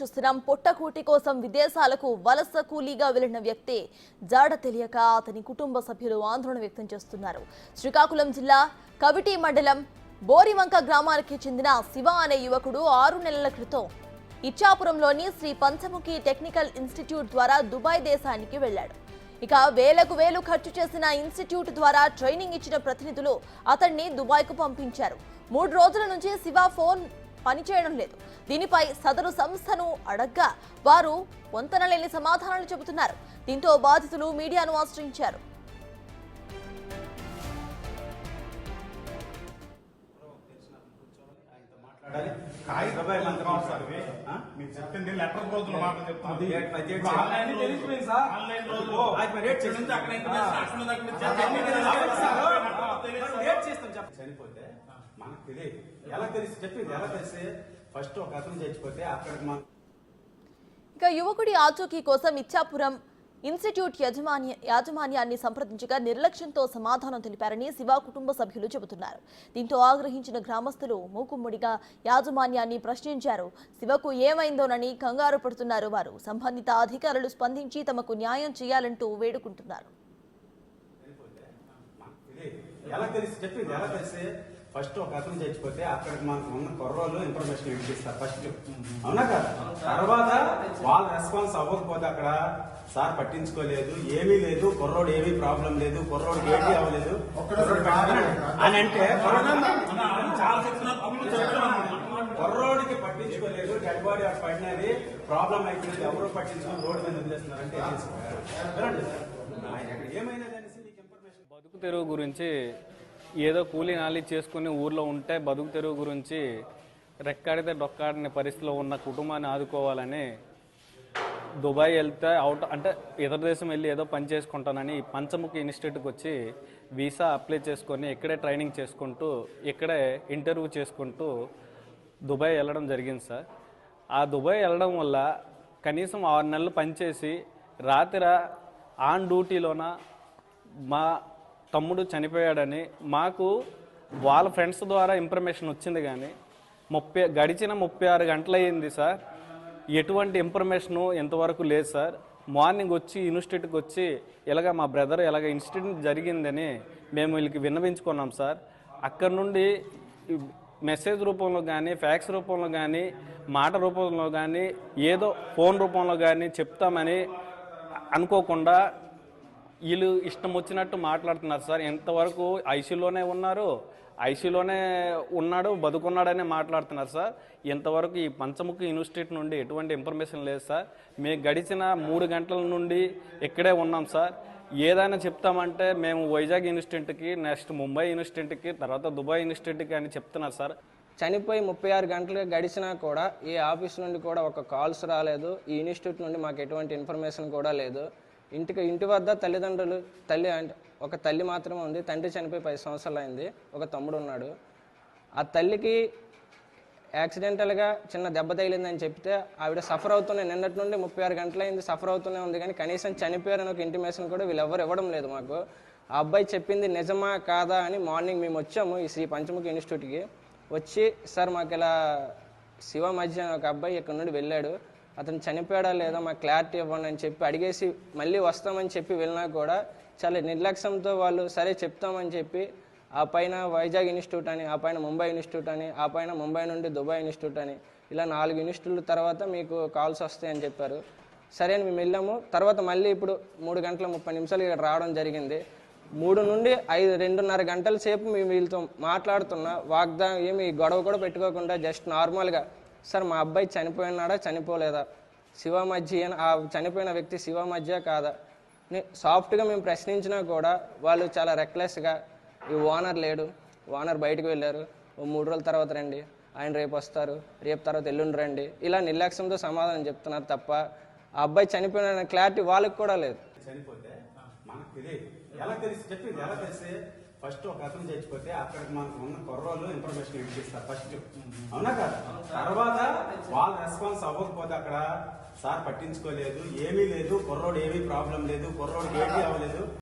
చూస్తున్నాం. పొట్టకూటి కోసం విదేశాలకు వలస కూలీగా వెళ్లిన వ్యక్తి జాడ తెలియక అతని కుటుంబ సభ్యులు ఆందోళన వ్యక్తం చేస్తున్నారు. శ్రీకాకుళం జిల్లా కవిటి మండలం బోరివంక గ్రామానికి చెందిన శివ అనే యువకుడు 6 నెలల క్రితం ఇచ్చాపురంలోని శ్రీ పంచముఖి టెక్నికల్ ఇన్స్టిట్యూట్ ద్వారా దుబాయ్ దేశానికి వెళ్లాడు. ఇక వేలకు వేలు ఖర్చు చేసిన ఇన్స్టిట్యూట్ ద్వారా ట్రైనింగ్ ఇచ్చిన ప్రతినిధులు అతన్ని దుబాయ్కు పంపించారు. 3 రోజుల నుంచి శివ ఫోన్ పనిచేయడం లేదు. దీనిపై సదరు సంస్థను అడగ్గా వారు పొంతనలేని సమాధానాలు చెబుతున్నారు. దీంతో బాధితులు మీడియాను ఆశ్రయించారు. చనిపోతే మనకు తెలియదు. ఎలా తెలిసి చెప్పింది ఎలా తెలిసి ఫస్ట్ ఒక అతను చచ్చిపోతే అక్కడికి మనం ఇక యువకుడి ఆచూకీ కోసం ఇచ్చాపురం ఇన్స్టిట్యూట్ యాజమాన్యాన్ని సంప్రదించగా నిర్లక్ష్యంతో సమాధానం తెలిపారని శివ కుటుంబ సభ్యులు చెబుతున్నారు. దీంతో ఆగ్రహించిన గ్రామస్తులు మూకుమ్మడిగా యాజమాన్యాన్ని ప్రశ్నించారు. శివకు ఏమైందోనని కంగారు పడుతున్నారు వారు. సంబంధిత అధికారులు స్పందించి తమకు న్యాయం చేయాలంటూ వేడుకుంటున్నారు. ఎలా తెలిసి చెప్పింది ఎలా తెలిసి ఫస్ట్ ఒక అతను చచ్చిపోతే అక్కడికి మనకు ఉన్న కుర్రోళ్ళు ఇన్ఫర్మేషన్ ఇప్పిస్తారు ఫస్ట్, అవునా కదా? తర్వాత వాళ్ళ రెస్పాన్స్ అవ్వకపోతే అక్కడ సార్ పట్టించుకోలేదు, ఏమీ లేదు, కుర్రోడు ఏమీ ప్రాబ్లం లేదు, కుర్రోడికి ఏమీ అవ్వలేదు అని అంటే కుర్రోడికి పట్టించుకోలేదు, డెడ్ బాడీ అక్కడ పడినది ప్రాబ్లం అయిపోయింది, ఎవరు పట్టించుకొని రోడ్డు మీద వదిలేస్తున్నారంటే ఏమైనా బతుకు తెరువు గురించి ఏదో కూలీ నాలి చేసుకుని ఊర్లో ఉంటే బతుకు తెరువు గురించి రెక్కాడితే డొక్కాడిన పరిస్థితిలో ఉన్న కుటుంబాన్ని ఆదుకోవాలని దుబాయ్ వెళ్తే అంటే ఇతర దేశం వెళ్ళి ఏదో పని చేసుకుంటానని పంచముఖి ఇన్స్టిట్యూట్కి వచ్చి వీసా అప్లై చేసుకొని ఇక్కడే ట్రైనింగ్ చేసుకుంటూ ఇక్కడే ఇంటర్వ్యూ చేసుకుంటూ దుబాయ్ వెళ్ళడం జరిగింది సార్. ఆ దుబాయ్ వెళ్ళడం వల్ల కనీసం 6 నెలలు పనిచేసి రాత్రి ఆన్ డ్యూటీలోన మా తమ్ముడు చనిపోయాడని మాకు వాళ్ళ ఫ్రెండ్స్ ద్వారా ఇన్ఫర్మేషన్ వచ్చింది. కానీ గడిచిన 36 గంటలు అయ్యింది సార్, ఎటువంటి ఇన్ఫర్మేషను ఎంతవరకు లేదు సార్. మార్నింగ్ వచ్చి ఇన్స్టిట్యూట్కి వచ్చి ఇలాగ మా బ్రదర్ ఇలాగ ఇన్సిడెంట్ జరిగిందని మేము వీళ్ళకి విన్నవించుకున్నాం సార్. అక్కడ నుండి మెసేజ్ రూపంలో కానీ ఫ్యాక్స్ రూపంలో కానీ మాట రూపంలో కానీ ఏదో ఫోన్ రూపంలో కానీ చెప్తామని అనుకోకుండా వీళ్ళు ఇష్టం వచ్చినట్టు మాట్లాడుతున్నారు సార్. ఎంతవరకు ఐసీయూలోనే ఉన్నాడు బతుకున్నాడనే మాట్లాడుతున్నారు సార్. ఎంతవరకు ఈ పంచముఖి ఇన్స్టిట్యూట్ నుండి ఎటువంటి ఇన్ఫర్మేషన్ లేదు సార్. మేము గడిచిన 3 గంటల నుండి ఇక్కడే ఉన్నాం సార్. ఏదైనా చెప్తామంటే మేము వైజాగ్ ఇన్స్టిట్యూట్కి, నెక్స్ట్ ముంబై ఇన్స్టిట్యూట్కి, తర్వాత దుబాయ్ ఇన్స్టిట్యూట్కి అని చెప్తున్నారు సార్. చనిపోయి 36 గంటలు గడిచినా కూడా ఈ ఆఫీస్ నుండి కూడా ఒక కాల్స్ రాలేదు. ఈ ఇన్స్టిట్యూట్ నుండి మాకు ఎటువంటి ఇన్ఫర్మేషన్ కూడా లేదు. ఇంటి వద్ద ఒక తల్లి మాత్రమే ఉంది. తండ్రి చనిపోయి 10 సంవత్సరాలు అయింది. ఒక తమ్ముడు ఉన్నాడు. ఆ తల్లికి యాక్సిడెంటల్గా చిన్న దెబ్బ తగిలిందని చెప్తే ఆవిడ సఫర్ అవుతూనే నిన్నటి నుండి 36 గంటలు అయింది సఫర్ అవుతూనే ఉంది. కానీ కనీసం చనిపోయారని ఒక ఇంటిమేషన్ కూడా వీళ్ళు ఎవరు ఇవ్వడం లేదు మాకు. ఆ అబ్బాయి చెప్పింది నిజమా కాదా అని మార్నింగ్ మేము వచ్చాము ఈ శ్రీ పంచముఖి ఇన్స్టిట్యూట్కి. వచ్చి సార్ మాకు ఇలా శివ మధ్య ఒక అబ్బాయి ఇక్కడ నుండి వెళ్ళాడు, అతను చనిపోయాడా లేదా మాకు క్లారిటీ ఇవ్వండి అని చెప్పి అడిగేసి మళ్ళీ వస్తామని చెప్పి వెళ్ళినా కూడా చాలా నిర్లక్ష్యంతో వాళ్ళు సరే చెప్తామని చెప్పి ఆ పైన వైజాగ్ ఇన్స్టిట్యూట్ అని, ఆ పైన ముంబై ఇన్స్టిట్యూట్ అని, ఆ పైన ముంబై నుండి దుబాయ్ ఇన్స్టిట్యూట్ అని ఇలా 4 ఇన్స్టిట్యూట్ల తర్వాత మీకు కాల్స్ వస్తాయని చెప్పారు. సరే అని మేము వెళ్ళాము. తర్వాత మళ్ళీ ఇప్పుడు 3 గంటల 30 నిమిషాలు ఇక్కడ రావడం జరిగింది. 3 నుండి 2.5 గంటల సేపు మేము వీళ్ళతో మాట్లాడుతున్నా ఏమి గొడవ కూడా పెట్టుకోకుండా జస్ట్ నార్మల్గా సార్ మా అబ్బాయి చనిపోయినాడా చనిపోలేదా, శివ మధ్య ఆ చనిపోయిన వ్యక్తి శివ మధ్య కాదా సాఫ్ట్గా మేము ప్రశ్నించినా కూడా వాళ్ళు చాలా రెక్లెస్గా ఈ ఓనర్ లేడు, ఓనర్ బయటకు వెళ్ళారు, 3 రోజుల తర్వాత రండి, ఆయన రేపు వస్తారు, రేపు తర్వాత ఎల్లుండి రండి, ఇలా నిర్లక్ష్యంతో సమాధానం చెప్తున్నారు తప్ప ఆ అబ్బాయి చనిపోయిన క్లారిటీ వాళ్ళకి కూడా లేదు. చనిపోతే మనకు తెలియదు. ఎలా తెలిసి చెప్పింది ఎలా తెలిసి ఫస్ట్ ఒక అతను చచ్చిపోతే అక్కడికి మనకు ఉన్న కుర్రోళ్ళు ఇన్ఫర్మేషన్ ఇప్పిస్తారు ఫస్ట్, అవునా కదా? తర్వాత వాళ్ళ రెస్పాన్స్ అవ్వకపోతే అక్కడ సార్ పట్టించుకోలేదు, ఏమీ లేదు, కుర్రోడు ఏమీ ప్రాబ్లం లేదు, కుర్రోడికి ఏమీ అవ్వలేదు